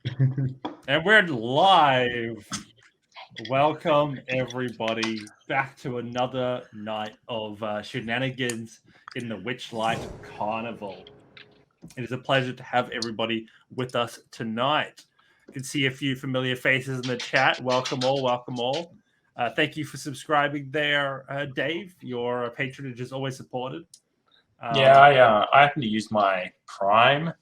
And we're live. Welcome, everybody, back to another night of shenanigans in the Witchlight Carnival. It is a pleasure to have everybody with us tonight. You can see a few familiar faces in the chat. Welcome all, welcome all. Thank you for subscribing there, Dave. Your patronage is always supported. I happen to use my Prime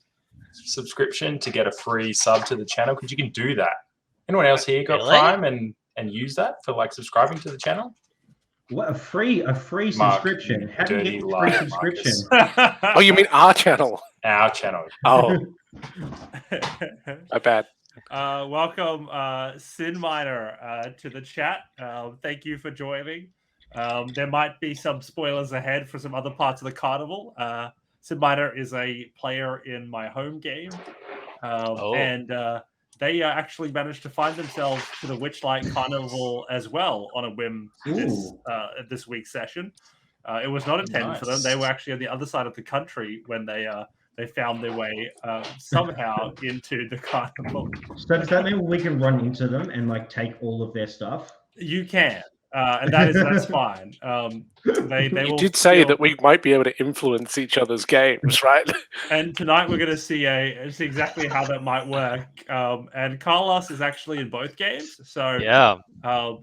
subscription to get a free sub to the channel because you can do that. Anyone else here got Prime and use that for like subscribing to the channel? What a free subscription? How do you get a free subscription? Oh, you mean our channel? Our channel. Oh, my bad. Welcome, Sin Miner, to the chat. Thank you for joining. There might be some spoilers ahead for some other parts of the carnival. Sin Miner is a player in my home game, and they actually managed to find themselves to the Witchlight Carnival as well on a whim this week's session. It was not intended for them. They were actually on the other side of the country when they found their way somehow into the carnival. So does that mean we can run into them and like take all of their stuff? You can. And that's fine. They you did say that we might be able to influence each other's games, right? And tonight we're going to see exactly how that might work. And Carlos is actually in both games, so yeah,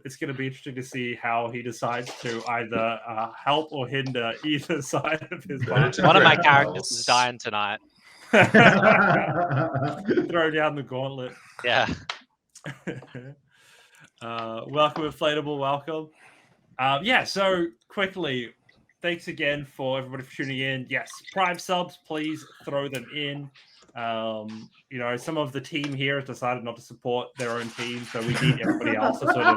it's going to be interesting to see how he decides to either help or hinder either side of his party. One of my characters is dying tonight. Throw down the gauntlet. Yeah. Welcome, Inflatable. Welcome. So quickly, thanks again for everybody for tuning in. Yes, Prime subs, please throw them in. Some of the team here has decided not to support their own team, so we need everybody else to sort of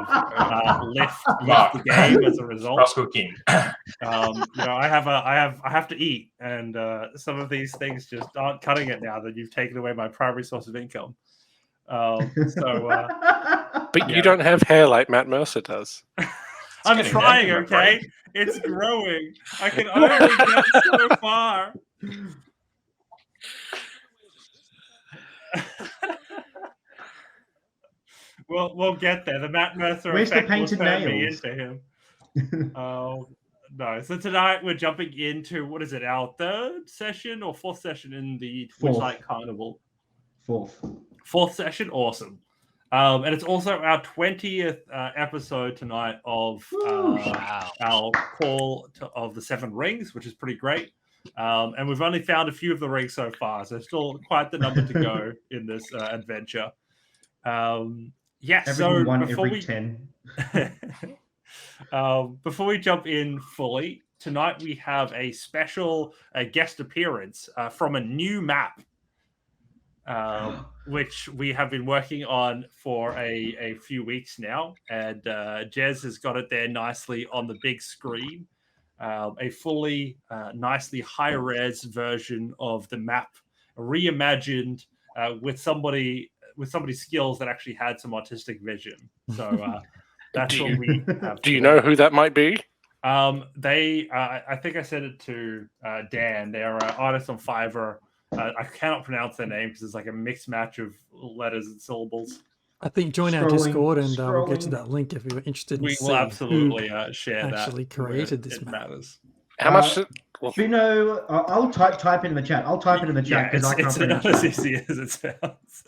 lift the game as a result. I have to eat, and some of these things just aren't cutting it now that you've taken away my primary source of income. But you don't have hair like Matt Mercer does. I'm trying, okay? It's growing. I can only get so far. We'll get there. The Matt Mercer effect will turn me into him. No. So tonight we're jumping into, what is it, our third session or fourth session in the Witchlight Carnival? Fourth session, awesome. And it's also our 20th episode tonight of our call of the 7 rings, which is pretty great. And we've only found a few of the rings so far, so still quite the number to go in this adventure. Every 10. Before we jump in fully, tonight we have a special guest appearance from a new map. Which we have been working on for a few weeks now, and Jez has got it there nicely on the big screen. A fully nicely high-res version of the map, reimagined with somebody's skills that actually had some autistic vision. So that's what we have. Do you know who that might be? I think I sent it to Dan. They are artists on Fiverr. I cannot pronounce their name because it's like a mixed match of letters and syllables. I think join our Discord and we'll get to that link if you're interested in We will absolutely share that. Actually created this map. Matters. How much? I'll type it in the chat. I'll type it in the chat because I can't pronounce it. It's not as easy as it sounds.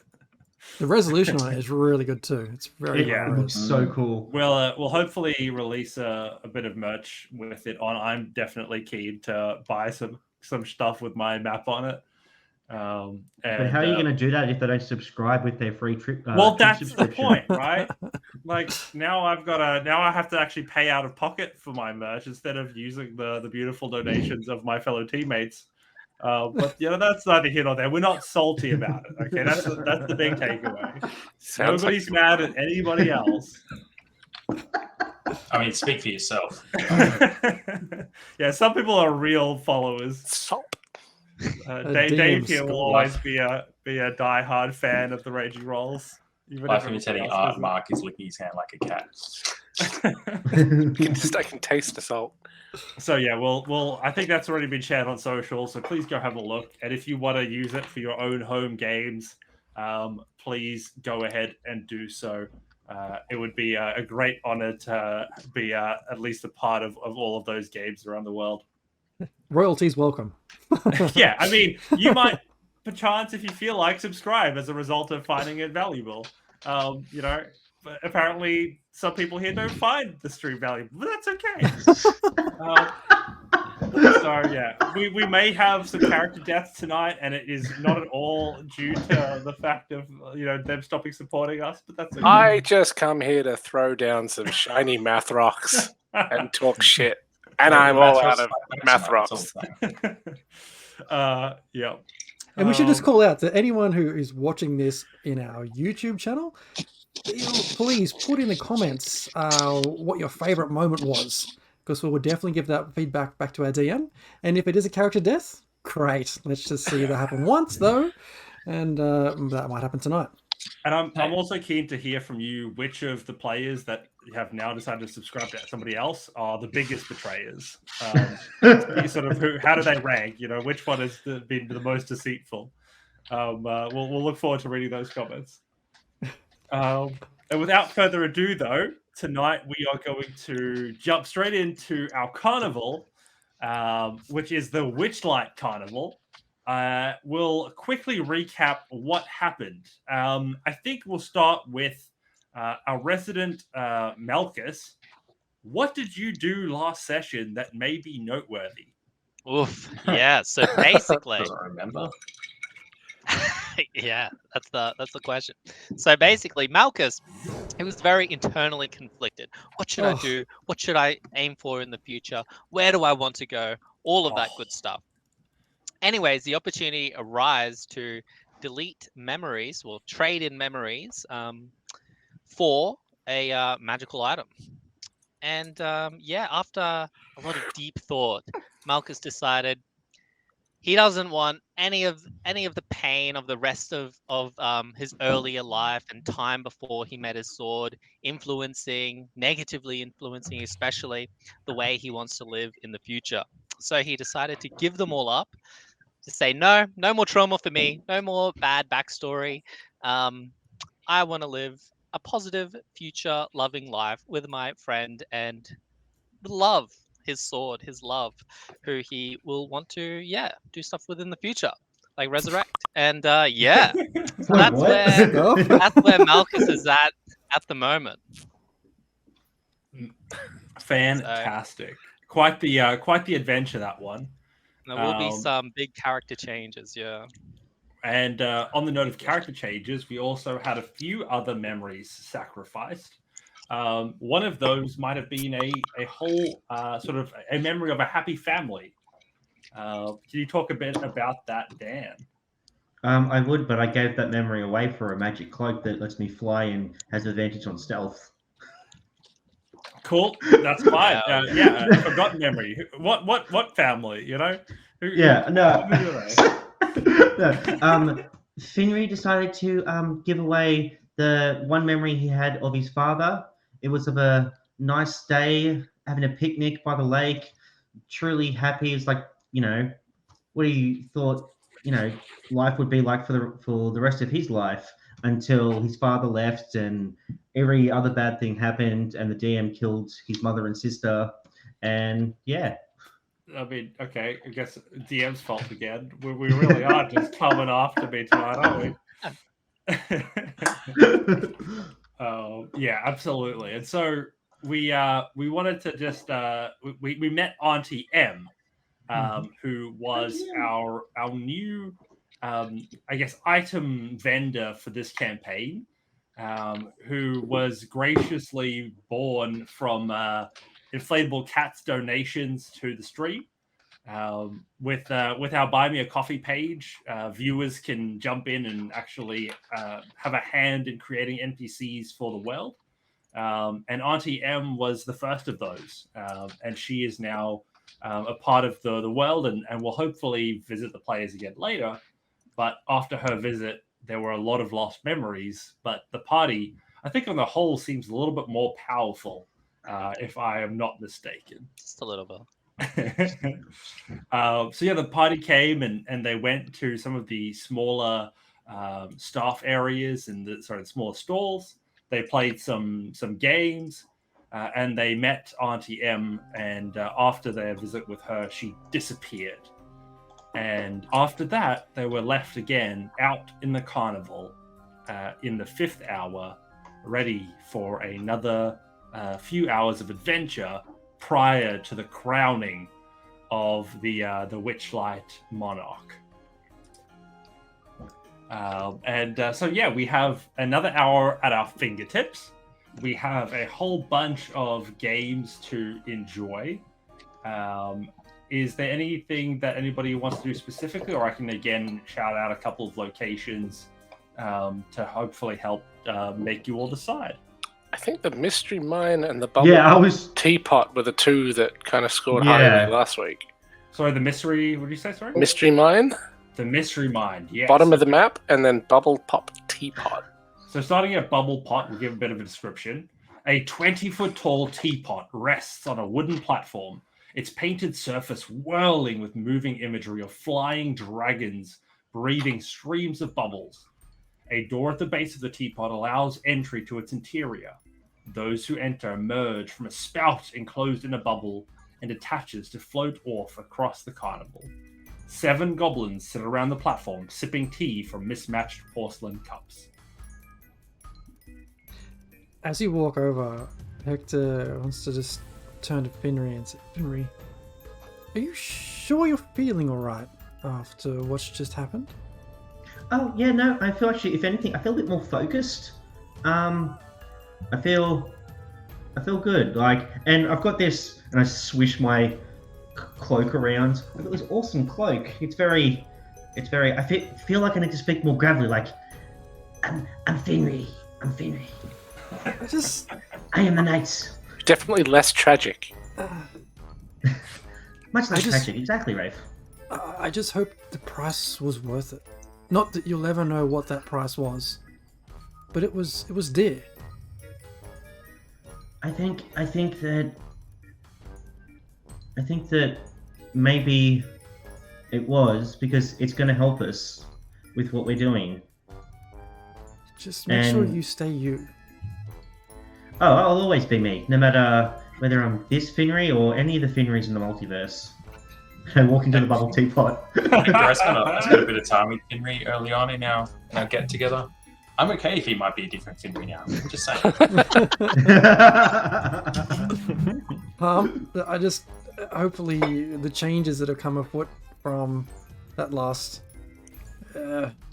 The resolution on it is really good too. It's very it looks so cool. We'll hopefully release a bit of merch with it on. I'm definitely keen to buy some stuff with my map on it. But how are you going to do that if they don't subscribe with their free trip? That's the point, right? Like now I have to actually pay out of pocket for my merch instead of using the beautiful donations of my fellow teammates. But that's neither here nor there. We're not salty about it. Okay, that's the big takeaway. Nobody's mad at anybody else. I mean, speak for yourself. Yeah, some people are real followers. Salt. Dave here will always be a die-hard fan of the Raging Rolls. Life imitating art, Mark is licking his hand like a cat. I can taste the salt. So yeah, I think that's already been shared on social, so please go have a look. And if you want to use it for your own home games, please go ahead and do so. It would be a great honor to be at least a part of all of those games around the world. Royalties welcome. Yeah, I mean, you might, perchance, if you feel like, subscribe as a result of finding it valuable. You know, but apparently some people here don't find the stream valuable, but that's okay. So yeah, we may have some character deaths tonight, and it is not at all due to the fact of them stopping supporting us, but that's okay. I just come here to throw down some shiny math rocks and talk shit, and I'm all out of math rocks. Yeah. And we should just call out to anyone who is watching this in our YouTube channel, please put in the comments what your favorite moment was, because we will definitely give that feedback back to our DM. And if it is a character death, great. Let's just see that happen once, though, and that might happen tonight. And I'm also keen to hear from you which of the players that have now decided to subscribe to somebody else are the biggest betrayers. Sort of how do they rank? Which one has been the most deceitful? We'll look forward to reading those comments. And without further ado, though, tonight we are going to jump straight into our carnival, which is the Witchlight Carnival. We'll quickly recap what happened. I think we'll start with our resident Malchus. What did you do last session that may be noteworthy? Oof. Yeah. So basically, Doesn't remember. yeah, that's the question. So basically, Malchus, he was very internally conflicted. What should I do? What should I aim for in the future? Where do I want to go? All of that good stuff. Anyways, the opportunity arose to delete memories, or trade in memories, for a magical item. And after a lot of deep thought, Malchus decided he doesn't want any of the pain of the rest of his earlier life and time before he met his sword negatively influencing, especially the way he wants to live in the future. So he decided to give them all up, to say no more trauma for me, no more bad backstory. I want to live a positive, future, loving life with my friend and love. His sword, his love, who he will want to, do stuff with in the future, like resurrect. And so that's where Malchus is at the moment. Fantastic! Quite the adventure, that one. There will be some big character changes, yeah. And on the note of character changes, we also had a few other memories sacrificed. One of those might have been a whole sort of a memory of a happy family. Can you talk a bit about that, Dan? I would, but I gave that memory away for a magic cloak that lets me fly and has advantage on stealth. Cool, that's fine. Forgotten memory. What family? No. Finry decided to give away the one memory he had of his father. It was of a nice day, having a picnic by the lake, truly happy. It's like, what he thought, life would be like for the rest of his life, until his father left and every other bad thing happened and the DM killed his mother and sister. And I mean, okay, I guess DM's fault again. We really are just coming after me tonight, aren't we? Yeah, absolutely. And so we wanted to just we met Auntie M, who was our new I guess item vendor for this campaign, who was graciously born from inflatable cats donations to the stream. With our Buy Me a Coffee page, viewers can jump in and actually have a hand in creating NPCs for the world. And Auntie M was the first of those, and she is now a part of the world and will hopefully visit the players again later. But after her visit, there were a lot of lost memories, but the party, I think on the whole, seems a little bit more powerful, if I am not mistaken. Just a little bit. So the party came and they went to some of the smaller staff areas and the smaller stalls. They played some games, and they met Auntie M. And after their visit with her, she disappeared. And after that, they were left again out in the carnival in the 5th hour, ready for another few hours of adventure prior to the crowning of the Witchlight monarch. So we have another hour at our fingertips. We have a whole bunch of games to enjoy. Is there anything that anybody wants to do specifically, or I can again shout out a couple of locations to hopefully help make you all decide? I think the Mystery Mine and the Bubble Teapot were the two that kind of scored higher last week. Sorry, the Mystery, what did you say, sorry? Mystery Mine. The Mystery Mine, yes. Bottom of the map, and then Bubble Pop Teapot. So starting at Bubble Pot, we'll give a bit of a description. A 20-foot tall teapot rests on a wooden platform, its painted surface whirling with moving imagery of flying dragons breathing streams of bubbles. A door at the base of the teapot allows entry to its interior. Those who enter emerge from a spout enclosed in a bubble and attaches to float off across the carnival. 7 goblins sit around the platform, sipping tea from mismatched porcelain cups. As you walk over, Hector wants to just turn to Finry and say, Finry, are you sure you're feeling alright after what's just happened? Oh, yeah, no, I feel actually, if anything, I feel a bit more focused. I feel good, and I've got this, and I swish my cloak around. I've got this awesome cloak. It's very, I feel like I need to speak more gravelly, I'm Finry. I am the knight. Definitely less tragic. Much less tragic, exactly, Raef. I just hope the price was worth it. Not that you'll ever know what that price was, but it was dear. I think that maybe it was, because it's going to help us with what we're doing. Just make sure you stay you. Oh, I'll always be me, no matter whether I'm this Finry or any of the Finrys in the multiverse. I walk into the bubble teapot. I spent a bit of time with Finry early on in our get together. I'm okay if he might be a different Finry now. I'm just saying. I just hopefully the changes that have come afoot from that last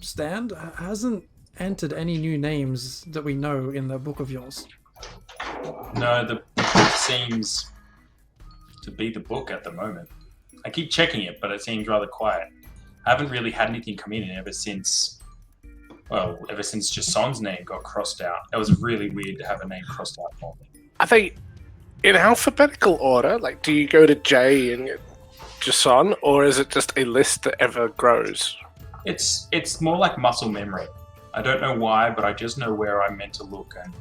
stand hasn't entered any new names that we know in the book of yours. No, the book seems to be the book at the moment. I keep checking it, but it seems rather quiet. I haven't really had anything come in ever since Jason's name got crossed out. It was really weird to have a name crossed out for me. Are they in alphabetical order? Do you go to J and get Jason, or is it just a list that ever grows? It's more like muscle memory. I don't know why, but I just know where I'm meant to look, and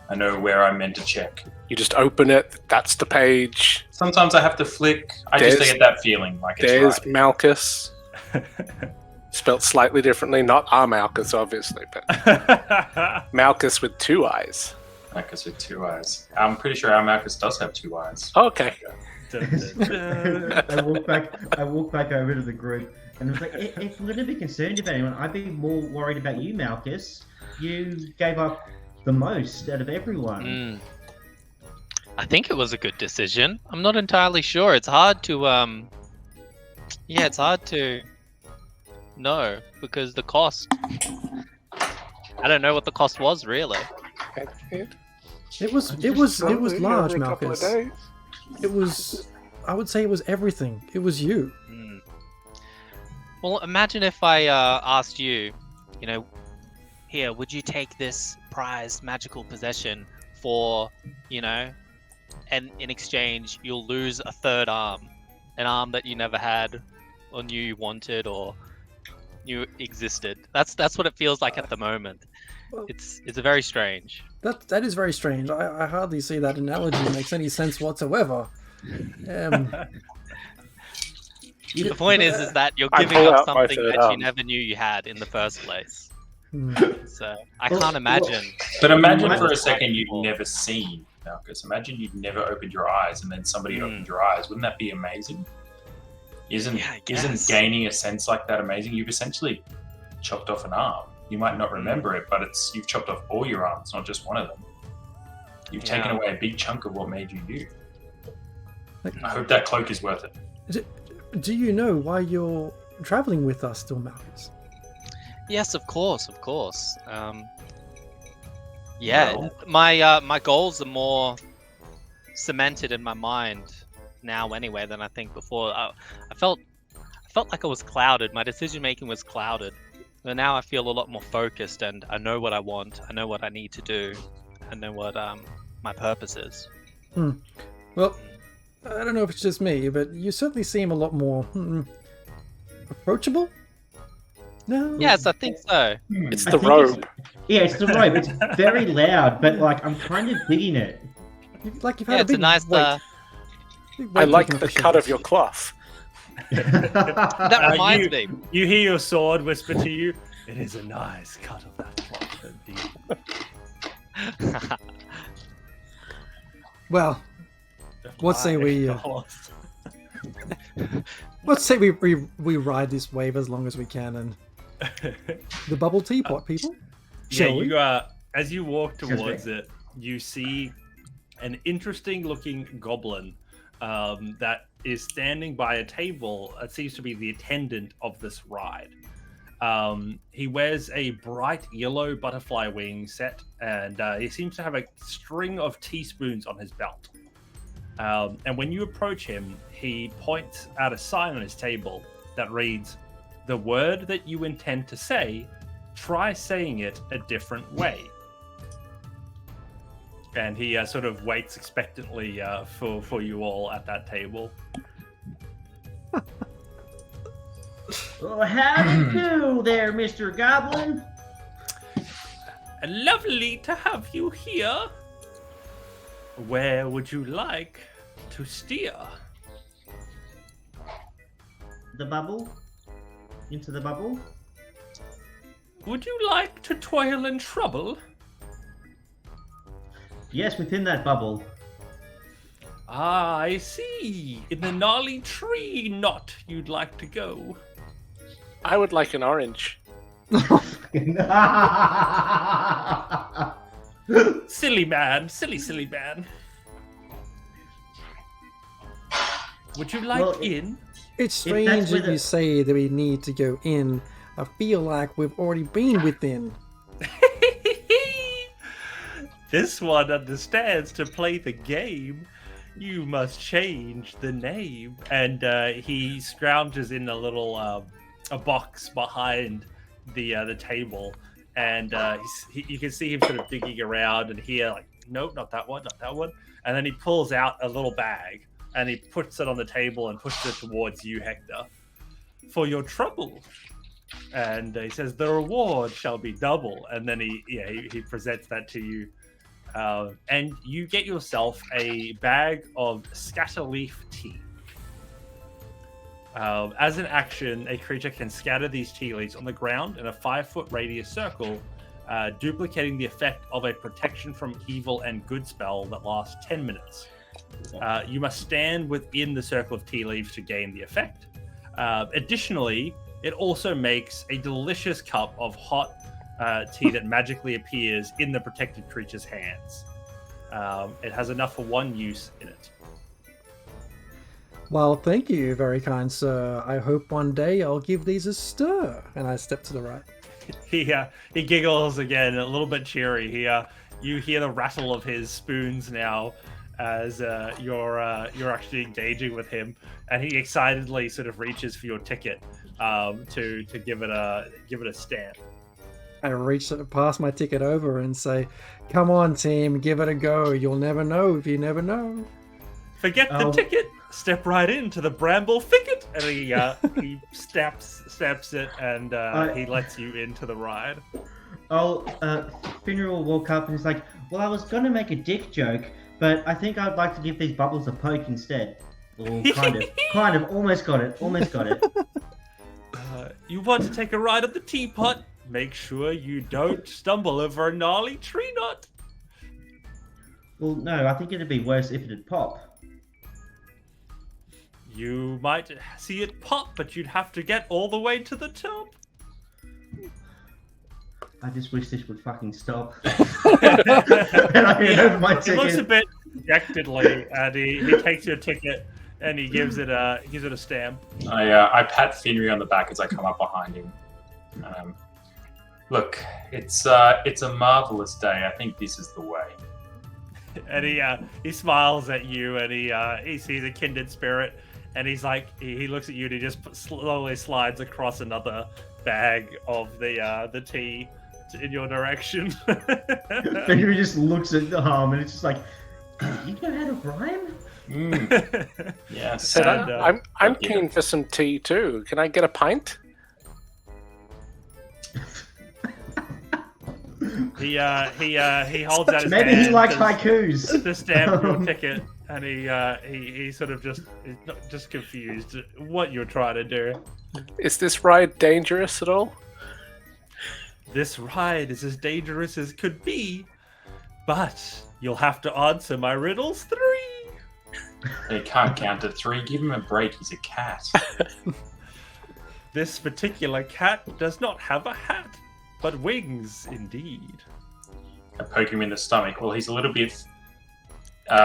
I know where I'm meant to check. You just open it, that's the page. Sometimes I have to flick. I just get that feeling like it's there's right. Malchus. Spelt slightly differently, not our Malchus, obviously, but Malchus with 2 eyes. Malchus with 2 eyes. I'm pretty sure our Malchus does have 2 eyes. Okay. I walk back over to the group, and I was like, if we're going to be concerned about anyone, I'd be more worried about you, Malchus. You gave up the most out of everyone. I think it was a good decision. I'm not entirely sure. It's hard to it's hard to know because the cost. I don't know what the cost was really. It was large, Malchus. It was, I would say it was everything. It was you. Well, imagine if I asked you, here, would you take this prized magical possession for, and in exchange you'll lose a 3rd arm, an arm that you never had, or knew you wanted, or knew existed. That's what it feels like at the moment. It's very strange. That is very strange. I hardly see that analogy makes any sense whatsoever. The point is that you're I giving pull up out my something third that you arm. never knew you had in the first place. Hmm. So I can't imagine. But imagine What? for a second you'd never seen Malchus. Imagine you'd never opened your eyes and then somebody opened your eyes. Wouldn't that be amazing? Isn't gaining a sense like that amazing? You've essentially chopped off an arm. You might not remember it, but you've chopped off all your arms, not just one of them. You've taken away a big chunk of what made you you. I hope that cloak is worth it. Do you know why you're traveling with us still, Malchus? Yes, of course. Well. My goals are more cemented in my mind now, anyway, than I think before. I felt like I was clouded. My decision making was clouded, but now I feel a lot more focused, and I know what I want. I know what I need to do. I know what my purpose is. Well, I don't know if it's just me, but you certainly seem a lot more approachable. No. Yes, I think so. It's I the think robe. It's the robe. It's very loud, but like I'm kind of digging it. Like you've Yeah, had it's a a big nice. big I weight like taken the off your cut of shoulders. your cloth. That reminds me. You hear your sword whisper to you. It is a nice cut of that cloth, indeed. Well, what say we? Cloth. Let's say we ride this wave as long as we can, and the bubble teapot, people. Shall we? As you walk Excuse towards it, you see an interesting looking goblin that is standing by a table. It seems to be the attendant of this ride. He wears a bright yellow butterfly wing set, and he seems to have a string of teaspoons on his belt. And when you approach him, he points out a sign on his table that reads, "The word that you intend to say, try saying it a different way." And he sort of waits expectantly for you all at that table. Well, how do you do there, Mr. Goblin? Lovely to have you here. Where would you like to steer? The bubble? Into the bubble? Would you like to toil and trouble? Yes, within that bubble. Ah, I see. In the gnarly tree knot you'd like to go. I would like an orange. Silly man, silly man. Would you like Well, in? It's If that's strange where that you say that we need to go in. I feel like we've already been within. This one understands to play the game. You must change the name. And he scrounges in a little a box behind the table, and you can see him sort of digging around and hear like, nope, not that one, and then he pulls out a little bag and he puts it on the table and pushes it towards you, Hector, for your trouble. And he says the reward shall be double, and then he presents that to you, and you get yourself a bag of scatterleaf tea. As an action, a creature can scatter these tea leaves on the ground in a 5-foot radius circle, duplicating the effect of a protection from evil and good spell that lasts 10 minutes. You must stand within the circle of tea leaves to gain the effect. Additionally, it also makes a delicious cup of hot tea that magically appears in the protected creature's hands. It has enough for one use in it. Well, thank you, very kind sir. I hope one day I'll give these a stir. And I step to the right. He giggles again, a little bit cheery. You hear the rattle of his spoons now as you're actually engaging with him, and he excitedly sort of reaches for your ticket to give it a stamp. I reach pass my ticket over and say, "Come on, team, give it a go. You'll never know if you never know." Forget the ticket. Step right into the bramble thicket, and he stamps it, and he lets you into the ride. Finry will walk up and he's like, "Well, I was gonna make a dick joke, but I think I'd like to give these bubbles a poke instead." Oh, kind of, almost got it. You want to take a ride at the teapot? Make sure you don't stumble over a gnarly tree knot. Well, no, I think it'd be worse if it'd pop. You might see it pop, but you'd have to get all the way to the top. I just wish this would fucking stop. And I can have my He looks a ticket. bit dejectedly, and he takes your ticket and he gives it a stamp. I pat Finry on the back as I come up behind him. Look, it's a marvelous day. I think this is the way. And he smiles at you, and he sees a kindred spirit, and he's like, he looks at you, and he just slowly slides across another bag of the tea in your direction. Finry just looks at the harm and it's just like, you know how to rhyme? Yes. So And, I'm keen for some tea too. Can I get a pint? He holds out his Maybe hand he likes to- haikus. to stamp your ticket, and he sort of just is just confused what you're trying to do. Is this ride dangerous at all? This ride is as dangerous as could be, but you'll have to answer my riddles 3. He can't count to 3. Give him a break. He's a cat. This particular cat does not have a hat, but wings indeed. I poke him in the stomach. Well, he's a little bit.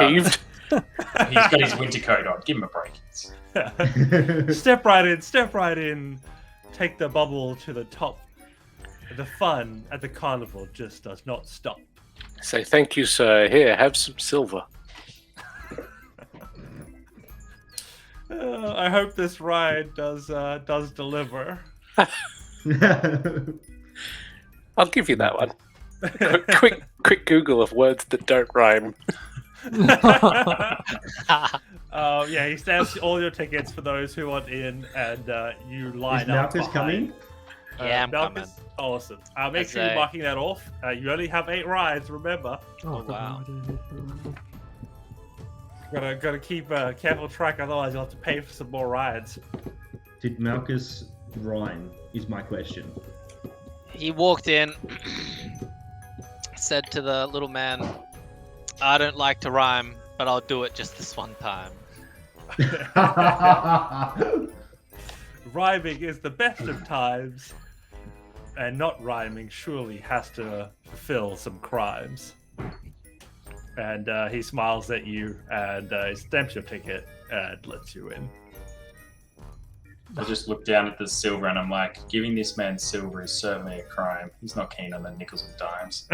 Peeved. He's got his winter coat on. Give him a break. Step right in. Take the bubble to the top. The fun at the carnival just does not stop. Say thank you, sir. Here, have some silver. I hope this ride does deliver. I'll give you that one. quick Google of words that don't rhyme. Yeah, he stamps all your tickets for those who want in, and you line Is up. Malchus coming? Yeah, I'm coming. Malchus, awesome. Make That's sure you're a- marking that off. You only have 8 rides, remember. Oh, wow. Gotta keep careful track, otherwise you'll have to pay for some more rides. Did Malchus rhyme? Is my question. He walked in, said to the little man, I don't like to rhyme, but I'll do it just this one time. Rhyming is the best of times, and not rhyming surely has to fulfill some crimes. And he smiles at you, and he stamps your ticket and lets you in. I just look down at the silver and I'm like, giving this man silver is certainly a crime. He's not keen on the nickels and dimes.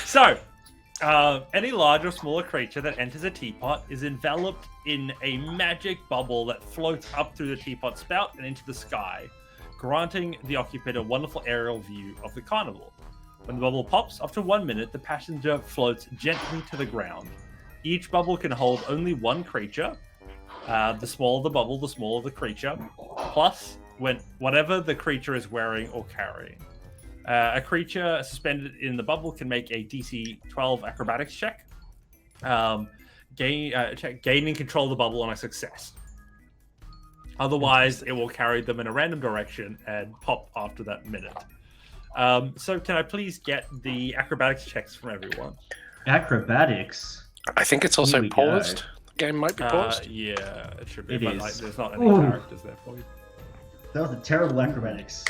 So, any large or smaller creature that enters a teapot is enveloped in a magic bubble that floats up through the teapot spout and into the sky, granting the occupant a wonderful aerial view of the carnival. When the bubble pops, after 1 minute, the passenger floats gently to the ground. Each bubble can hold only one creature. The smaller the bubble, the smaller the creature. Plus, whatever the creature is wearing or carrying. A creature suspended in the bubble can make a DC 12 acrobatics check. Gaining control of the bubble on a success. Otherwise, it will carry them in a random direction and pop after that minute. So can I please get the acrobatics checks from everyone? Acrobatics. I think it's Here also we paused. go. The game might be paused. Yeah, it should be. It But is. like, there's not any Ooh. characters there for you. That was a terrible acrobatics.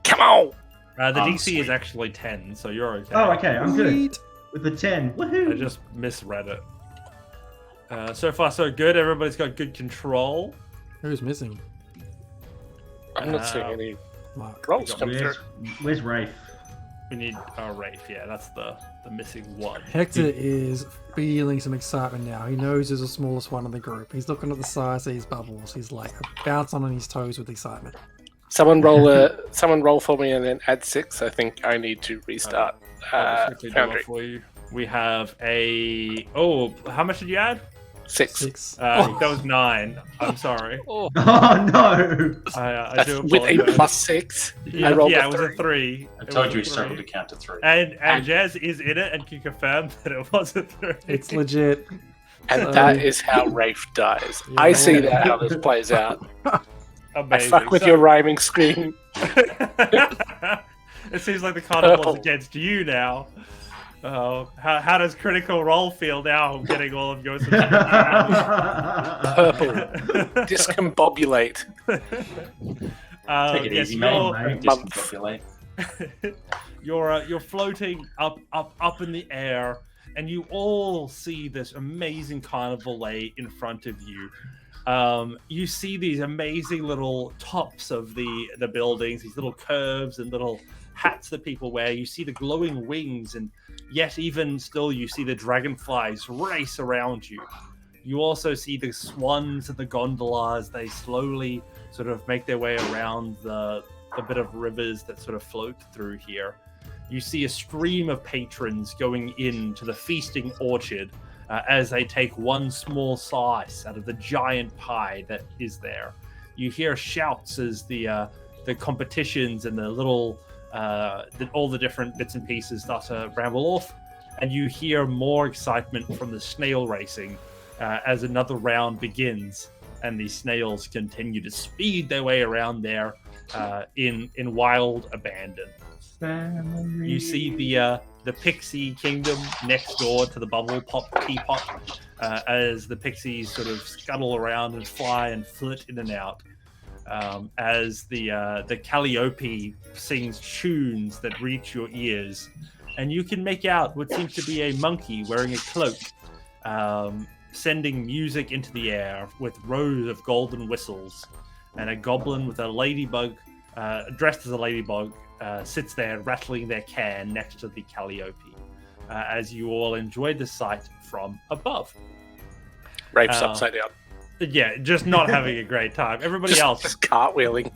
Come on! The DC Sweet. is actually 10, so you're okay. Oh, okay, I'm good. Sweet. With the 10. I Woohoo! just misread it. So far, so good. Everybody's got good control. Who's missing? I'm not seeing any Mark. rolls come through. Where's Raef? We need Raef. Yeah, that's the missing one. Hector is feeling some excitement now. He knows he's the smallest one in the group. He's looking at the size of these bubbles. He's like bouncing on his toes with excitement. Someone roll for me and then add 6. I think I need to restart. I'll just quickly do Foundry. it for you. We have a. Oh, how much did you add? 6. 6. That was 9. I'm sorry. Oh, Oh no! I That's do with a apologize. plus 6. Yeah, I rolled yeah, a it was a 3. 3. I It told was you a he struggled 3. to count to 3. And Jez is in it and can confirm that it was a 3. It's legit. And that is how Raef dies. I see that how this plays out. Amazing. I fuck with your rhyming scheme. It seems like the carnival is against you now. How does Critical Role feel now getting all of your Purple. Discombobulate. Take it easy, mate. Discombobulate. You're floating up in the air, and you all see this amazing carnival lay in front of you. You see these amazing little tops of the buildings, these little curves and little hats that people wear. You see the glowing wings, and yet even still you see the dragonflies race around you. You also see the swans and the gondolas. They slowly sort of make their way around the bit of rivers that sort of float through here. You see a stream of patrons going into the feasting orchard as they take one small slice out of the giant pie that is there. You hear shouts as the competitions and the little all the different bits and pieces start to ramble off, and you hear more excitement from the snail racing as another round begins, and these snails continue to speed their way around there in wild abandon. You see the pixie kingdom next door to the bubble pop teapot as the pixies sort of scuttle around and fly and flit in and out. As the Calliope sings tunes that reach your ears, and you can make out what seems to be a monkey wearing a cloak, sending music into the air with rows of golden whistles, and a goblin with a ladybug, dressed as a ladybug, sits there rattling their can next to the Calliope, as you all enjoy the sight from above. Raef's upside down. Yeah, just not having a great time. Everybody else just cartwheeling.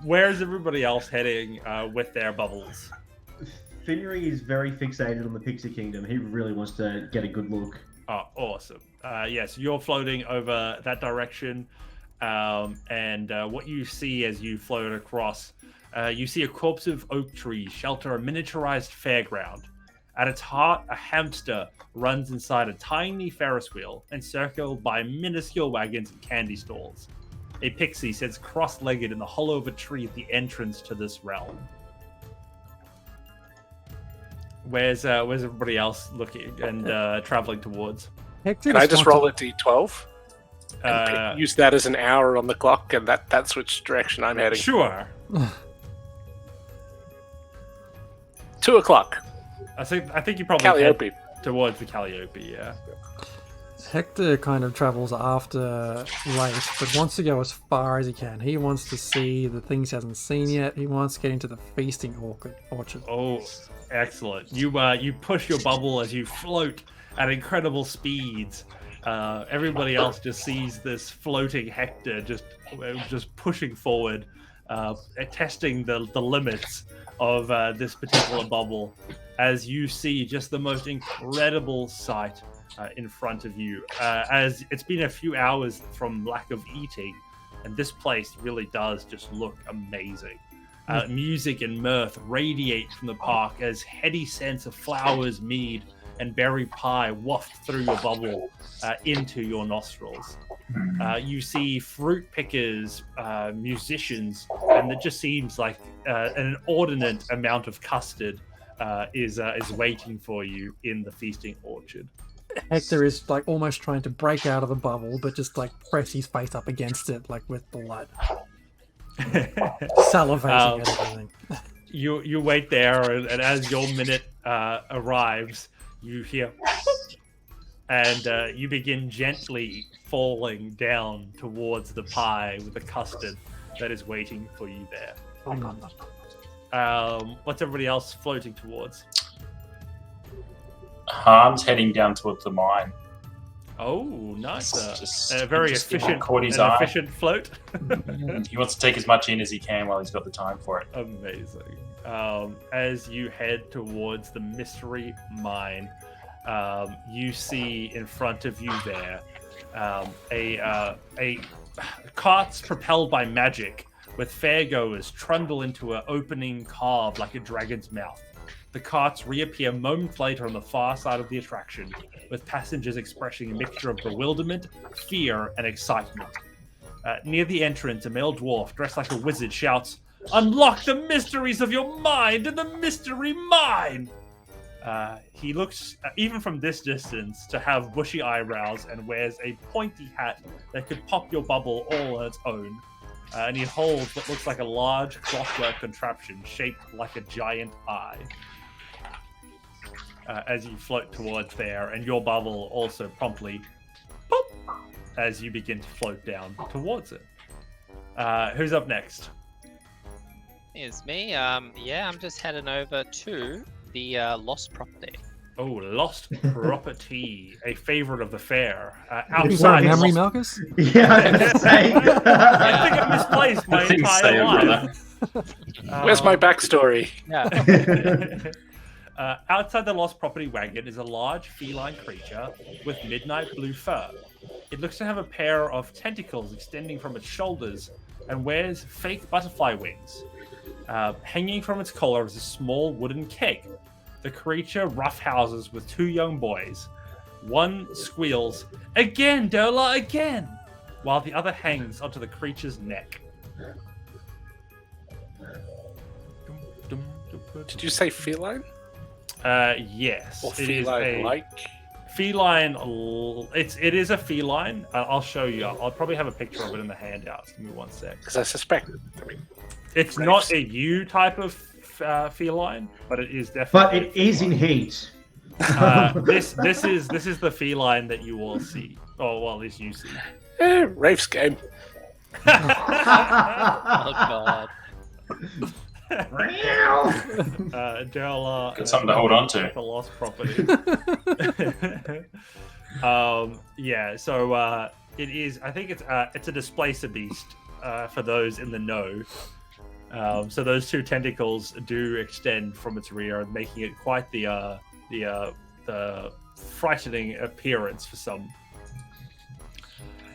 Where is everybody else heading with their bubbles? Finry is very fixated on the Pixie Kingdom. He really wants to get a good look. Oh, awesome. Yes, you're floating over that direction. And what you see as you float across, you see a corpse of oak trees shelter a miniaturized fairground. At its heart, a hamster runs inside a tiny Ferris wheel, encircled by minuscule wagons and candy stalls. A pixie sits cross-legged in the hollow of a tree at the entrance to this realm. Where's everybody else looking and traveling towards? Hector, can I just roll a d12? Use that as an hour on the clock, and that's which direction I'm heading. Sure. 2 o'clock. I think you probably Calliope. head towards the Calliope, yeah. Hector kind of travels after Raef, but wants to go as far as he can. He wants to see the things he hasn't seen yet. He wants to get into the feasting orchard. Oh, excellent. You push your bubble as you float at incredible speeds. Everybody else just sees this floating Hector just pushing forward, testing the limits of this particular bubble, as you see just the most incredible sight in front of you. As it's been a few hours from lack of eating, and this place really does just look amazing. Music and mirth radiate from the park as heady scents of flowers, mead, and berry pie waft through your bubble into your nostrils. You see fruit pickers, musicians, and it just seems like an inordinate amount of custard is waiting for you in the feasting orchard. Hector is like almost trying to break out of the bubble, but just like press his face up against it, like with blood, salivating and everything. You wait there, and as your minute arrives, you hear, and you begin gently falling down towards the pie with the custard that is waiting for you there. What's everybody else floating towards? Harm's heading down towards the mine. Oh, nice. Just A very efficient float. He wants to take as much in as he can while he's got the time for it. Amazing. As you head towards the mystery mine, you see in front of you there a carts propelled by magic, with fairgoers trundle into an opening carved like a dragon's mouth. The carts reappear moments later on the far side of the attraction, with passengers expressing a mixture of bewilderment, fear, and excitement. Near the entrance, a male dwarf dressed like a wizard shouts, "Unlock the mysteries of your mind and the mystery mine!" He looks, even from this distance, to have bushy eyebrows and wears a pointy hat that could pop your bubble all on its own. And he holds what looks like a large clockwork contraption shaped like a giant eye. As you float towards there, and your bubble also promptly pop as you begin to float down towards it. Who's up next? It's me. Yeah, I'm just heading over to the lost property. Oh, Lost Property, a favorite of the fair. Is that a Outside memory, Lost- Marcus? Yeah, I was gonna say. I think I've misplaced my Please say entire it, life. Where's my backstory? Yeah. Outside the Lost Property wagon is a large feline creature with midnight blue fur. It looks to have a pair of tentacles extending from its shoulders and wears fake butterfly wings. Hanging from its collar is a small wooden keg. The creature roughhouses with two young boys. One squeals, "Again, Dola, again!" while the other hangs onto the creature's neck. Did you say feline? Yes. Or It is feline-like? feline. It is a feline. I'll show you. I'll probably have a picture of it in the handouts. Give me 1 sec. Because I suspect. It's Raef's- not a U type of feline, but it is definitely. But it is in heat. This is the feline that you all see. Oh well, at least you see. Rafe's game. Oh god. Dela, Got something to hold on to. The lost property. Yeah. So it is. I think it's a displacer beast. For those in the know. So those two tentacles do extend from its rear, making it quite the frightening appearance for some.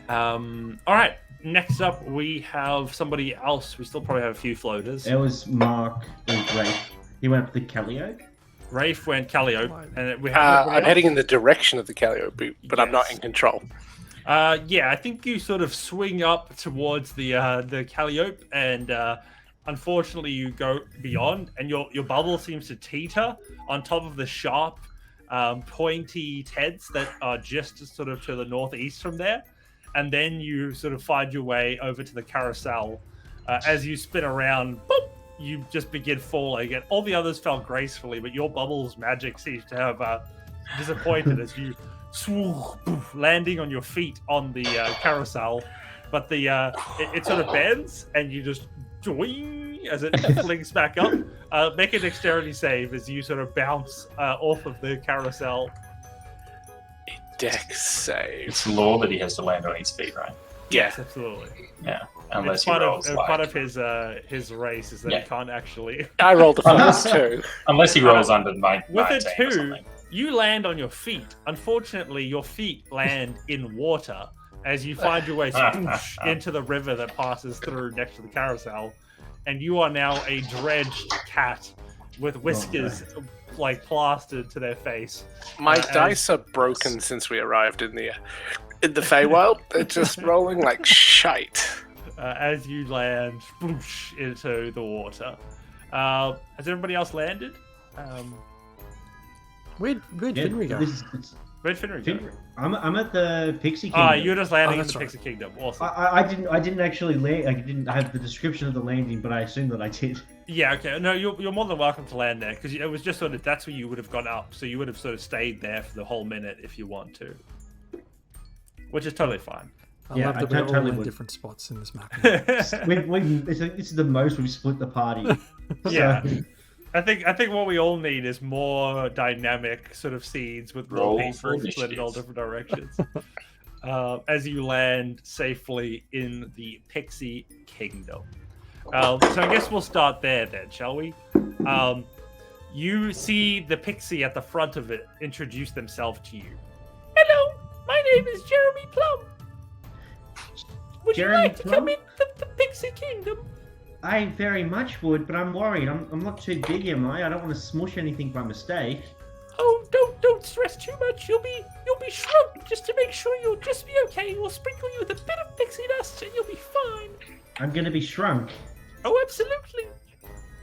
All right. Next up, we have somebody else. We still probably have a few floaters. It was Mark and Raef. He went up to the Calliope. Raef went Calliope, and we have. I'm heading in the direction of the Calliope, but I'm not Yes. in control. Yeah, I think you sort of swing up towards the Calliope, and unfortunately, you go beyond, and your bubble seems to teeter on top of the sharp, pointy heads that are just sort of to the northeast from there. And then you sort of find your way over to the carousel. As you spin around, boop, you just begin falling, and all the others fell gracefully, but your bubble's magic seems to have disappointed as you swoop, poof, landing on your feet on the carousel. But it sort of bends, and you just doing as it flings back up. Make a dexterity save as you sort of bounce off of the carousel. Dex save. It's law that he has to land on his feet, right? Yeah. Yes, absolutely. Yeah. It's Unless he part rolls of like, part of his race is that Yeah. he can't actually. I rolled a first too. unless he rolls under 19 With a or 2, something. you land on your feet. Unfortunately, your feet land in water as you find your way swoosh into the river that passes through next to the carousel, and you are now a dredged cat with whiskers like plastered to their face. My as- dice are broken since we arrived in the Feywild. They're just rolling like shite. As you land swoosh into the water. Has everybody else landed? Where'd Finry go? Where'd Finry go? I'm at the Pixie Kingdom. You're just landing in that's the right. Pixie Kingdom. Awesome. I didn't actually land. I didn't have the description of the landing, but I assumed that I did. Yeah, okay. No, you're more than welcome to land there, because it was just sort of, that's where you would have gone up, so you would have sort of stayed there for the whole minute if you want to. Which is totally fine. I Yeah, love I that we're all totally in would. different spots in this map. Yes. This is the most we've split the party. Yeah. So, I think what we all need is more dynamic sort of seeds with more Roll people for split in all initiatives. different directions. As you land safely in the Pixie Kingdom. So I guess we'll start there then, shall we? You see the Pixie at the front of it introduce themselves to you. Hello, my name is Jeremy Plum. Would Jeremy you like to Plum? come in the Pixie Kingdom? I very much would, but I'm worried. I'm not too big, am I? I don't want to smush anything by mistake. Oh, don't stress too much. You'll be shrunk just to make sure you'll just be okay. We'll sprinkle you with a bit of pixie dust and you'll be fine. I'm gonna be shrunk. Oh, absolutely.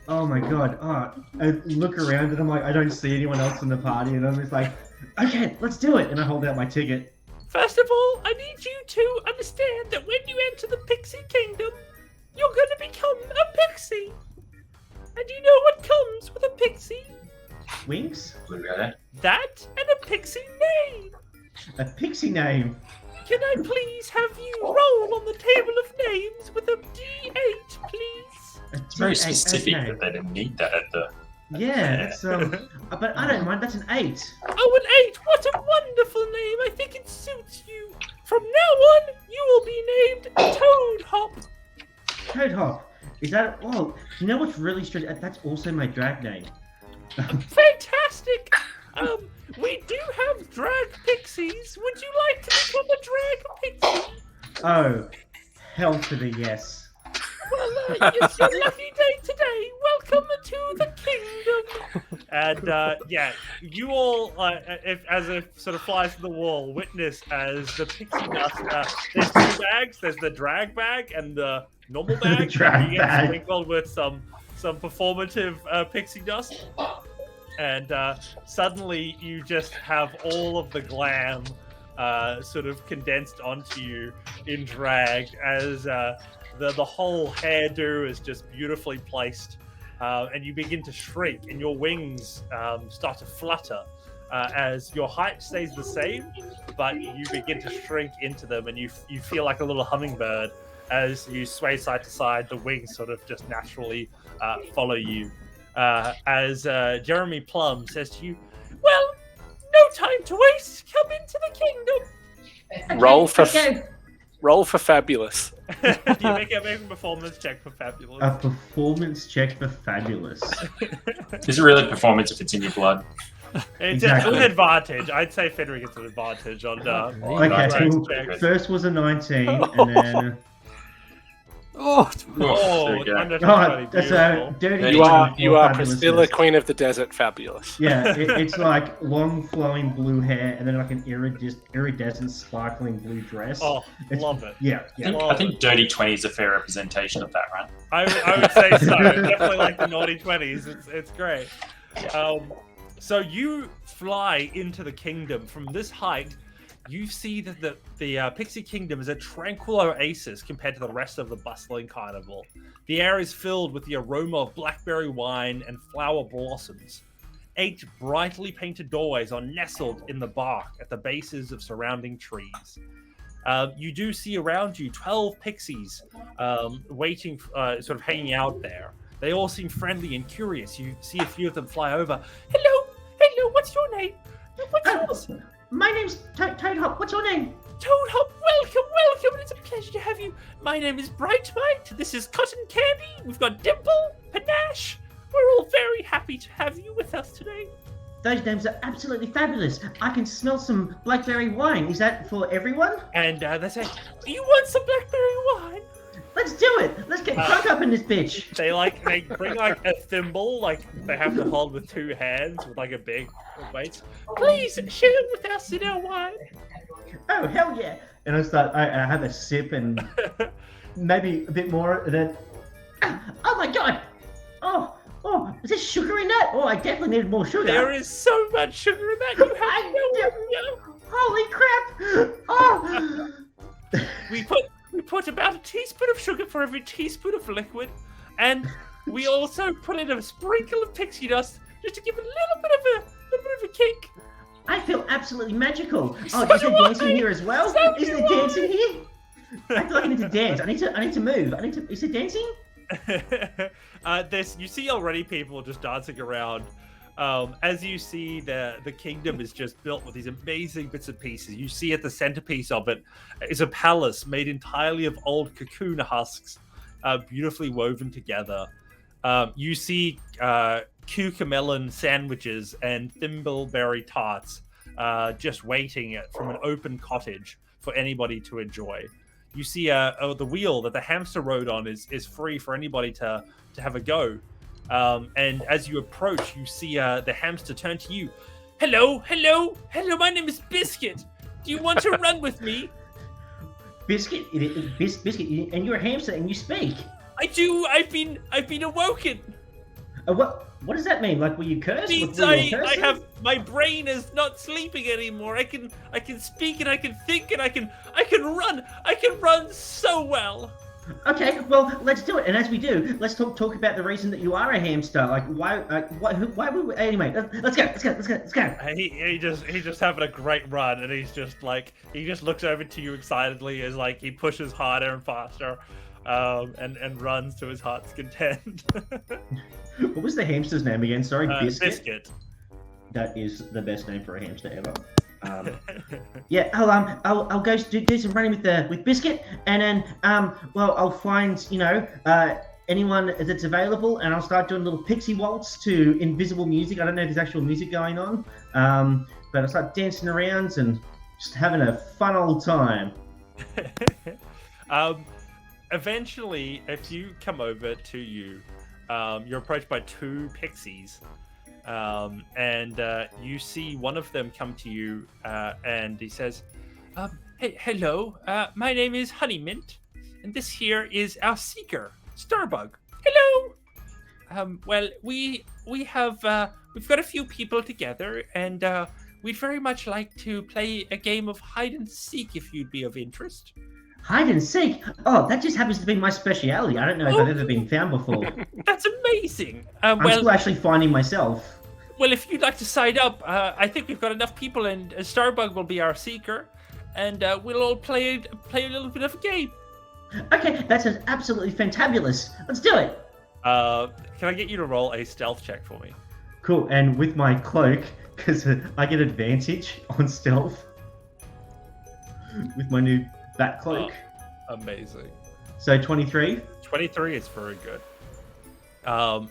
Oh my god. Oh, I look around and I'm like, I don't see anyone else in the party, and I'm just like, okay, let's do it. And I hold out my ticket. First of all, I need you to understand that when you enter the Pixie Kingdom, you're going to become a pixie. And you know what comes with a pixie? Wings? Okay. That and a pixie name. A pixie name. Can I please have you roll on the table of names with a D8, please? It's very D8, specific okay. that they didn't need that at the. Yeah, that's but I don't mind. That's an 8. Oh, an 8! What a wonderful name! I think it suits you. From now on, you will be named Toad Hop. Toad Hop. Is that? Oh, you know what's really strange? That's also my drag name. Fantastic! We do have drag pixies. Would you like to become a drag pixie? Oh, hell to the yes. Well, it's your lucky day today. Welcome to the kingdom. And yeah, you all, as it sort of flies to the wall, witness as the pixie dust. There's 2 bags. There's the drag bag and the normal bag. Drag you get bag. sprinkled with some performative pixie dust. And suddenly you just have all of the glam sort of condensed onto you in drag as the whole hairdo is just beautifully placed, and you begin to shrink and your wings start to flutter as your height stays the same, but you begin to shrink into them, and you feel like a little hummingbird as you sway side to side. The wings sort of just naturally follow you. As Jeremy Plum says to you, well, no time to waste. Come into the kingdom. Roll for fabulous. You make a performance check for fabulous. A performance check for fabulous. Is it really performance if it's in your blood? It's Exactly. an advantage. I'd say Finry gets an advantage on Okay, nice cool. checks. First was a 19, and then Oh, Oh, there you go. wonderful, oh, that's a beautiful. dirty. You are fabulousness. Priscilla, Queen of the Desert, fabulous. Yeah, it's like long flowing blue hair, and then like an iridescent sparkling blue dress. Oh, It's- love it. Yeah, yeah. I think Dirty 20 is a fair representation of that, right? I would say so. Definitely like the naughty 20s. It's great. So you fly into the kingdom from this height. You see that the Pixie Kingdom is a tranquil oasis compared to the rest of the bustling carnival. The air is filled with the aroma of blackberry wine and flower blossoms. 8 brightly painted doorways are nestled in the bark at the bases of surrounding trees. You do see around you 12 pixies waiting, sort of hanging out there. They all seem friendly and curious. You see a few of them fly over. Hello, what's your name? What's yours? My name's Toad Hop. What's your name? Toad Hop, welcome. It's a pleasure to have you. My name is Brightmite. This is Cotton Candy. We've got Dimple, Panache. We're all very happy to have you with us today. Those names are absolutely fabulous. I can smell some blackberry wine. Is that for everyone? And they say, you want some blackberry wine? Let's do it. Let's get drunk up in this bitch. They bring like a thimble, like they have to hold with 2 hands with like a big weight. Please share with us in our wine. Oh hell yeah! And I have a sip and maybe a bit more, and then oh my god! Oh, is there sugar in that? Oh, I definitely needed more sugar. There is so much sugar in that. You have no idea. Holy crap! Oh. We put about a teaspoon of sugar for every teaspoon of liquid, and we also put in a sprinkle of pixie dust just to give it a little bit of a kick. I feel absolutely magical. So Oh, is there do I. dancing here as well? So Is there do I. dancing here? I feel like I need to dance. I need to move. Is there dancing? You see already people just dancing around. As you see, the kingdom is just built with these amazing bits and pieces. You see at the centerpiece of it is a palace made entirely of old cocoon husks, beautifully woven together. You see cucamelon sandwiches and thimbleberry tarts just waiting from an open cottage for anybody to enjoy. you see the wheel that the hamster rode on is free for anybody to have a go. And as you approach, you see the hamster turn to you. Hello, my name is Biscuit. Do you want to run with me? Biscuit, Biscuit, and you're a hamster and you speak. I do. I've been awoken. What does that mean? Like, were you cursed? Means I have my brain is not sleeping anymore. I can speak and I can think and I can run. I can run so well. Okay, well, let's do it. And as we do, let's talk about the reason that you are a hamster. Like, why would we, anyway, let's go. He just having a great run, and he's just like, he just looks over to you excitedly as like he pushes harder and faster, and runs to his heart's content. What was the hamster's name again? Sorry, Biscuit. That is the best name for a hamster ever. Yeah, I'll go do some running with Biscuit, and then I'll find anyone that's available, and I'll start doing a little pixie waltz to invisible music. I don't know if there's actual music going on, but I'll start dancing around and just having a fun old time. Eventually, if you come over to you're approached by two pixies. And you see one of them come to you, and he says, "Hey, hello. My name is Honeymint, and this here is our seeker, Starbug. Hello. Well, we've got a few people together, and we'd very much like to play a game of hide and seek if you'd be of interest." Hide and seek? Oh, that just happens to be my speciality. I don't know if I've ever been found before. That's amazing. I'm still actually finding myself. Well, if you'd like to sign up, I think we've got enough people, and Starbug will be our seeker, and we'll all play a little bit of a game. Okay, that sounds absolutely fantabulous. Let's do it. Can I get you to roll a stealth check for me? Cool, and with my cloak, because I get advantage on stealth with my new bat cloak. Amazing. So 23? 23 is very good.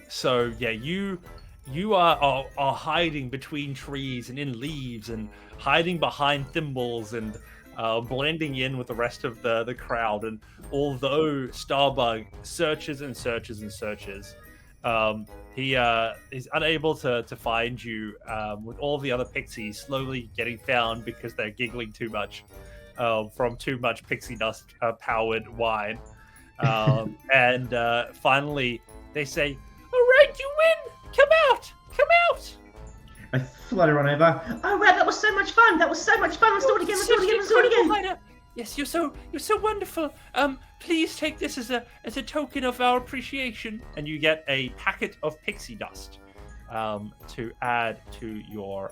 So yeah, you are hiding between trees and in leaves and hiding behind thimbles and blending in with the rest of the crowd. And although Starbug searches and searches and searches, he is unable to find you, with all the other pixies slowly getting found because they're giggling too much from too much pixie dust powered wine. And finally they say, "All right, you win! Come out! I flutter on over. Oh, wow, that was so much fun! Let's do it again! Yes, you're so wonderful. Please take this as a token of our appreciation." And you get a packet of pixie dust to add to your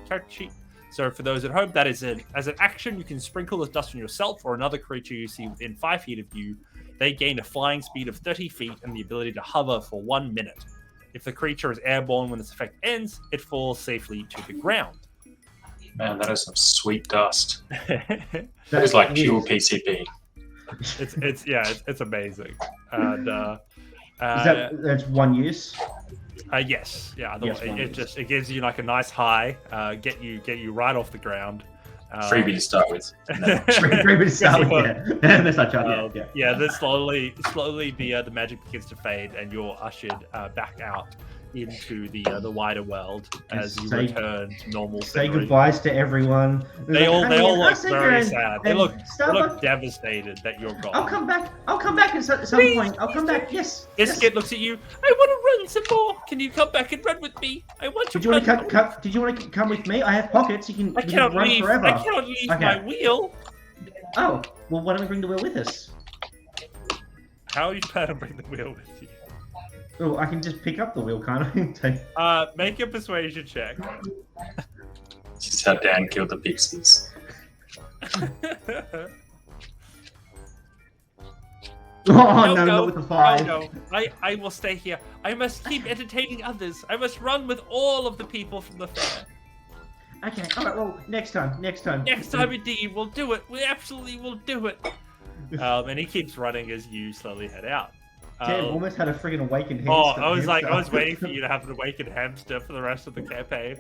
character sheet. So for those at home, that is as an action, you can sprinkle this dust on yourself or another creature you see within 5 feet of you. They gain a flying speed of 30 feet and the ability to hover for 1 minute. If the creature is airborne when this effect ends, it falls safely to the ground. Man, that is some sweet dust. That is like pure PCP. It's amazing. And that's 1 use? Yes, yeah. Yes, it gives you like a nice high, get you right off the ground. Freebie to start with. Freebie to start with. Yeah. That's not true. Yeah. Then slowly the magic begins to fade, and you're ushered back out into the wider world as you return to normal. Say goodbyes to everyone. They all look very sad. They look devastated that you're gone. I'll come back at some point. I'll come back. Yes. Biscuit looks at you. I want to run some more. Can you come back and run with me? I want to. Did you want to come with me? I have pockets. You can run forever. I cannot leave my wheel. Oh, well, why don't we bring the wheel with us? How are you planning to bring the wheel with you? Oh, I can just pick up the wheel, can't I? Make a persuasion check. Just how Dan killed the pixies. No, with the 5. No. I will stay here. I must keep entertaining others. I must run with all of the people from the fair. Okay, alright, well, next time. Next time indeed, we'll do it. We absolutely will do it. And he keeps running as you slowly head out. Damn, almost had a friggin' awakened hamster. Oh, I was waiting for you to have an awakened hamster for the rest of the campaign.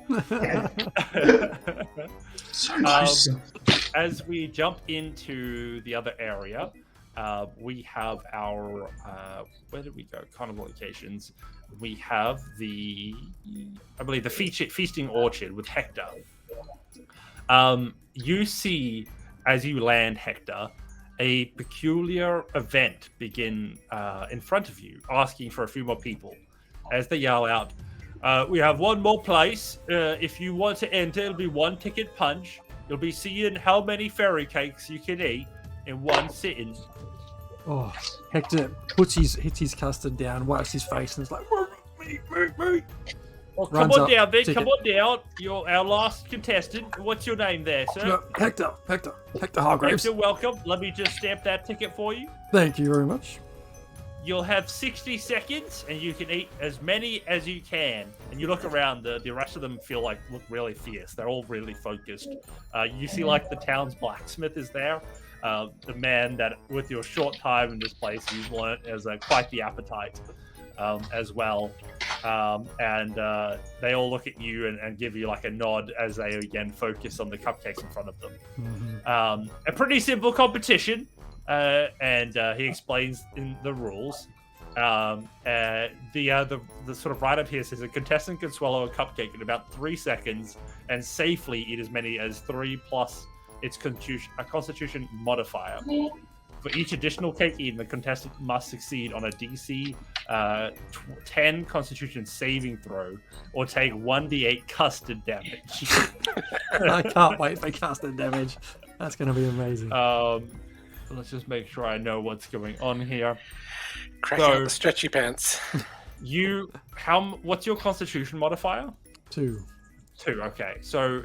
as we jump into the other area, we have our where did we go? Carnival locations. We have I believe the feasting orchard with Hector. You see as you land, Hector, a peculiar event begin in front of you, asking for a few more people. As they yell out, "We have one more place. If you want to enter, it'll be one ticket punch. You'll be seeing how many fairy cakes you can eat in one sitting." Oh, Hector hits his custard down, wipes his face, and is like, "Me." Well, come Runs on up, down, then. ticket. Come on down. You're our last contestant. What's your name there, sir? No, Hector Hargraves. Hector, welcome. Let me just stamp that ticket for you. Thank you very much. You'll have 60 seconds, and you can eat as many as you can. And you look around, the rest of them look really fierce. They're all really focused. You see, like, the town's blacksmith is there. The man that, with your short time in this place, he's has quite the appetite as well. And they all look at you and give you, like, a nod as they, again, focus on the cupcakes in front of them. Mm-hmm. A pretty simple competition. And he explains in the rules. The sort of write-up here says a contestant can swallow a cupcake in about 3 seconds and safely eat as many as 3 plus its constitution modifier. For each additional cake eaten, the contestant must succeed on a DC 10 Constitution saving throw or take 1d8 custard damage. I can't wait for custard damage. That's going to be amazing. Let's just make sure I know what's going on here. Crack out the stretchy pants. What's your Constitution modifier? 2. 2. Okay, so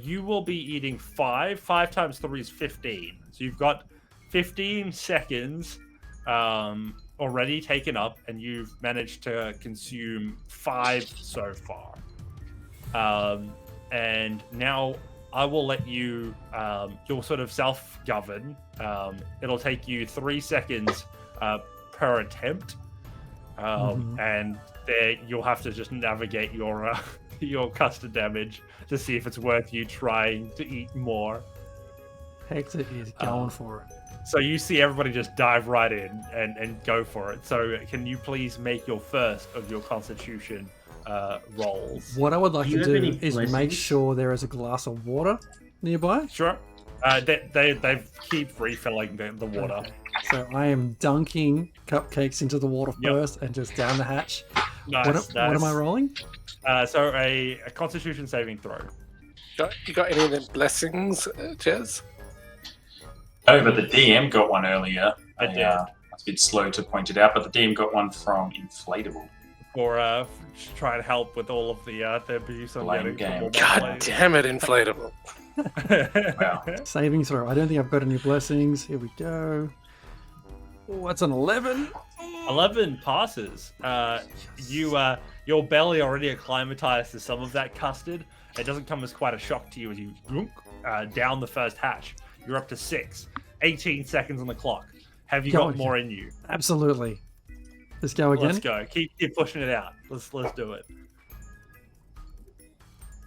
you will be eating 5. 5 times 3 is 15. So you've got 15 seconds already taken up, and you've managed to consume 5 so far. And now I will let you, you'll sort of self-govern. It'll take you 3 seconds per attempt. And there you'll have to just navigate your custard damage to see if it's worth you trying to eat more. Hector is going for it. So you see everybody just dive right in and go for it. So can you please make your first of your Constitution rolls? What I would like Do you to have do any is make blessings? sure there is a glass of water nearby. Sure. They keep refilling the water. So I am dunking cupcakes into the water first and just down the hatch. Nice, What am I rolling? So a Constitution saving throw. You got any of them blessings, Jez? Oh, but the DM got one earlier. I did. I was a bit slow to point it out, but the DM got one from Inflatable. Or try and help with all of the abuse I'm Lame getting game. from all my God players. damn it, inflatable. Wow. Saving throw. I don't think I've got any blessings. Here we go. Oh, that's an 11. 11 passes. Your belly already acclimatized to some of that custard. It doesn't come as quite a shock to you as you down the first hatch. You're up to 6. 18 seconds on the clock. Have you got more in you? Absolutely. Let's go again. Let's go. Keep pushing it out. Let's do it.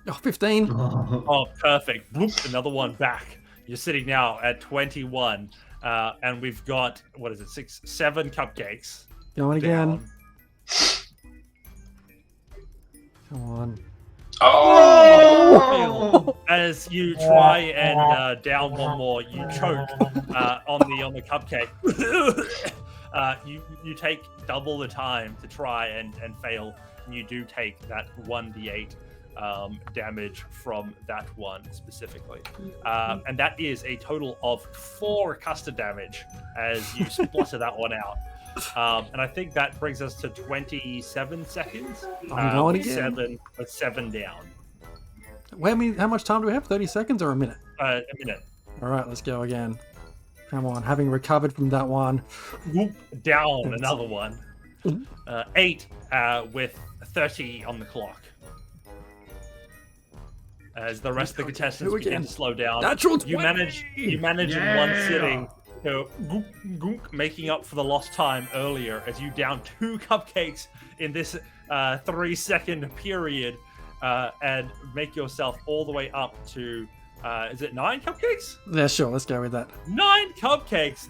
Oh, 15. Oh, perfect. Bloop, another one back. You're sitting now at 21. And we've got, 7 cupcakes. Going again. down. Come on. Oh! As you try and down one more, you choke on the cupcake. You take double the time to try and fail, and you do take that 1d8 damage from that one specifically. And that is a total of 4 custard damage as you splutter that one out. And I think that brings us to 27 seconds. I'm going again. With 7 down. How much time do we have? 30 seconds or a minute? A minute. All right, let's go again. Come on, having recovered from that one. Whoop, down another one. 8 with 30 on the clock. As the rest of the contestants begin to slow down, Natural 20! you manage in one sitting to making up for the lost time earlier as you down 2 cupcakes in this 3-second period and make yourself all the way up to Is it 9 cupcakes? Yeah, sure. Let's go with that. 9 cupcakes.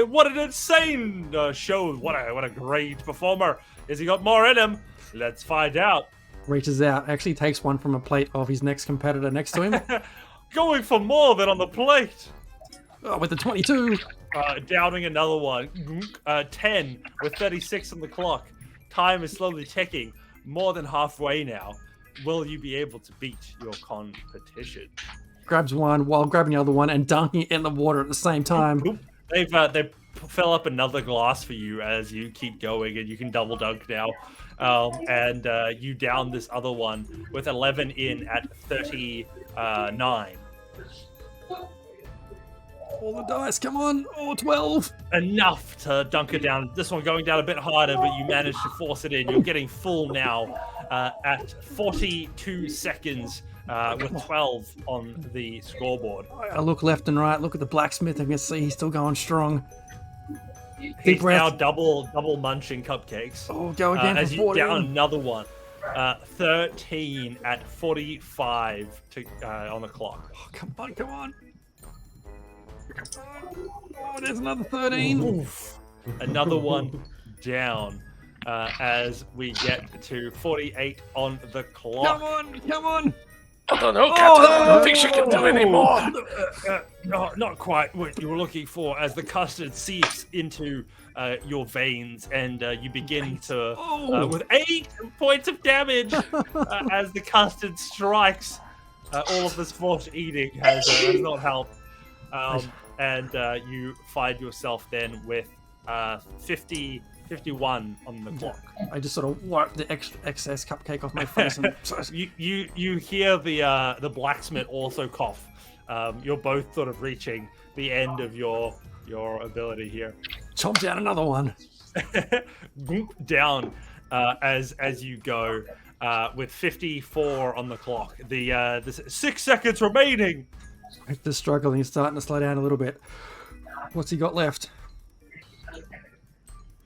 What an insane show! What a great performer! Has he got more in him? Let's find out. Reaches out, actually takes one from a plate of his next competitor next to him. Going for more than on the plate. Oh, with the 22. Downing another one. 10 with 36 on the clock. Time is slowly ticking. More than halfway now. Will you be able to beat your competition? Grabs one while grabbing the other one and dunking it in the water at the same time. They fill up another glass for you as you keep going, and you can double dunk now. And you down this other one with 11 in at 39. All the dice, come on. Oh, 12. Enough to dunk it down. This one going down a bit harder, but you managed to force it in. You're getting full now at 42 seconds with 12 on the scoreboard. I look left and right, look at the blacksmith, and can see he's still going strong. He's now double munching cupcakes. Oh, go again as for you 14. down another one. 13 at 45 on the clock. Oh, come on, come on. Oh, there's another 13. Oof. Another one down as we get to 48 on the clock. Come on, come on. I don't know, Captain. I don't think she can do anymore. No, not quite what you were looking for, as the custard seeps into your veins, and you begin to, with 8 points of damage, as the custard strikes. All of this forced eating has not helped. And you find yourself then with 51 on the clock. I just sort of wiped the excess cupcake off my face. And you hear the blacksmith also cough. You're both sort of reaching the end of your ability here. Chomp down another one. Down as you go with 54 on the clock. The 6 seconds remaining. Hector's struggling. He's starting to slow down a little bit. What's he got left?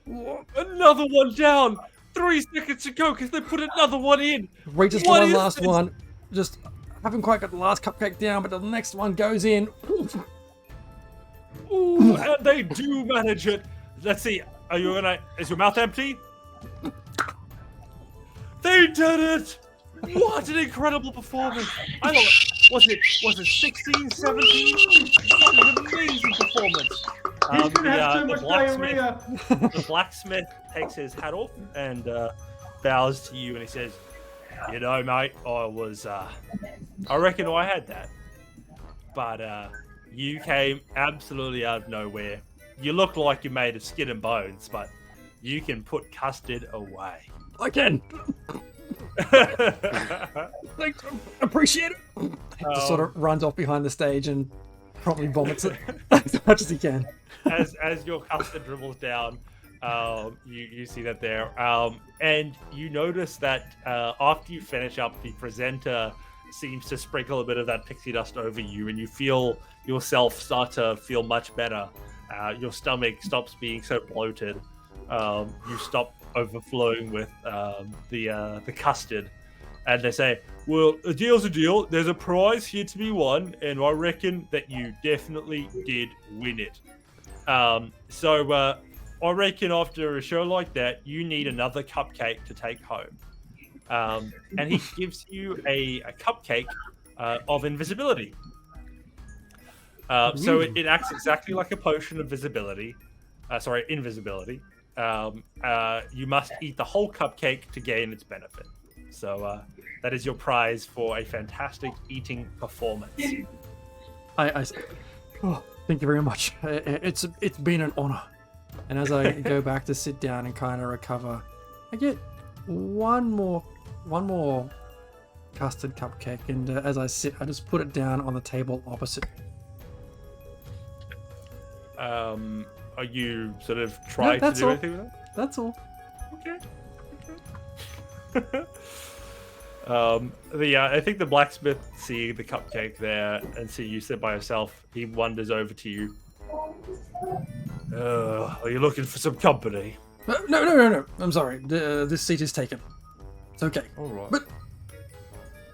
Another one down. 3 seconds to go because they put another one in. Reaches for one last one. Just haven't quite got the last cupcake down, but the next one goes in. Ooh, and they do manage it. Let's see. Is your mouth empty? They did it! What an incredible performance! I don't know. Was it 16, 17? What an amazing performance! The blacksmith takes his hat off and bows to you, and he says, "You know, mate, I reckon I had that, but you came absolutely out of nowhere. You look like you're made of skin and bones, but you can put custard away." I can. Thanks, appreciate it. Hector sort of runs off behind the stage and probably vomits it as much as he can. As your custard dribbles down, you see that there, and you notice that after you finish up, the presenter seems to sprinkle a bit of that pixie dust over you, and you feel yourself start to feel much better. Your stomach stops being so bloated. You stop overflowing with the custard, and they say, "Well, a deal's a deal. There's a prize here to be won, and I reckon that you definitely did win it. So I reckon after a show like that, you need another cupcake to take home." And he gives you a cupcake of invisibility. So it acts exactly like a potion of invisibility. You must eat the whole cupcake to gain its benefit. So that is your prize for a fantastic eating performance. Oh, thank you very much. It's been an honor. And as I go back to sit down and kind of recover, I get one more custard cupcake, and as I sit, I just put it down on the table opposite. Are you sort of trying to do anything with that? That's all. Okay. I think the blacksmith, seeing the cupcake there and see you sit by yourself, he wanders over to you. Are you looking for some company? No. I'm sorry. This seat is taken. It's okay. All right. But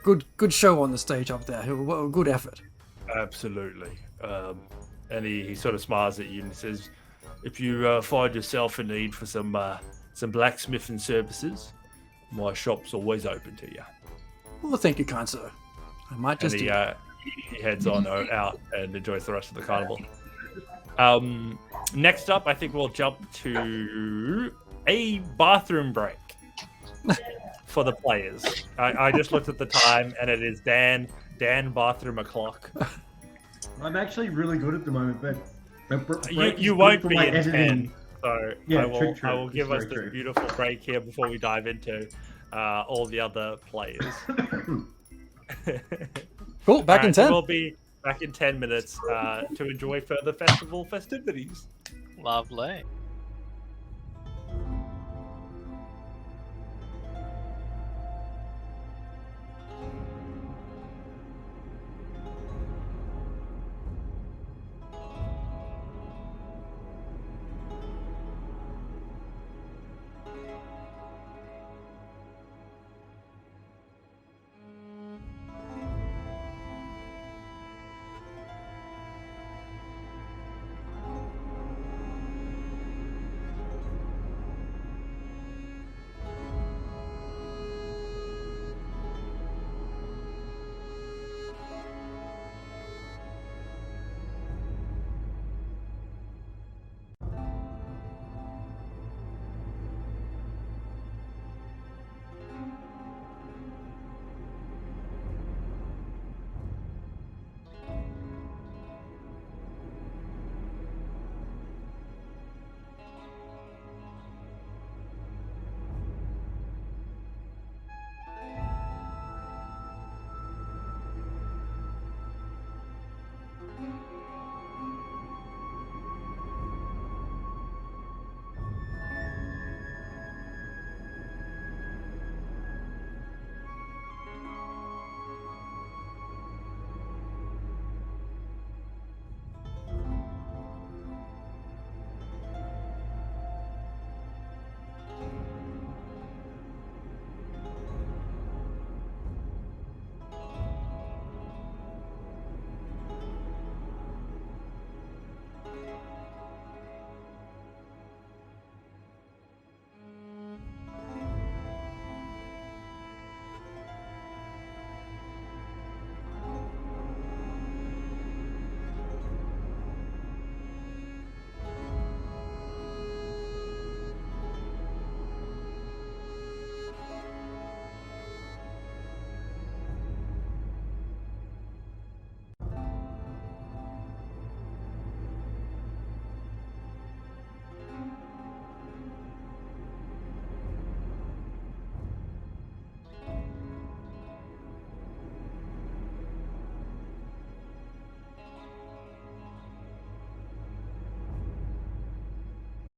good show on the stage up there. What a good effort. Absolutely. And he sort of smiles at you and he says, if you find yourself in need for some blacksmithing services, my shop's always open to you. Well, thank you, kind sir. I might just. And he heads on out and enjoys the rest of the carnival. Next up, I think we'll jump to a bathroom break for the players. I just looked at the time and it is Dan bathroom o'clock. I'm actually really good at the moment, but you won't be in 10. So yeah, I will give us this beautiful break here before we dive into all the other players. Cool, back in 10. So we'll be back in 10 minutes to enjoy further festival festivities. Lovely.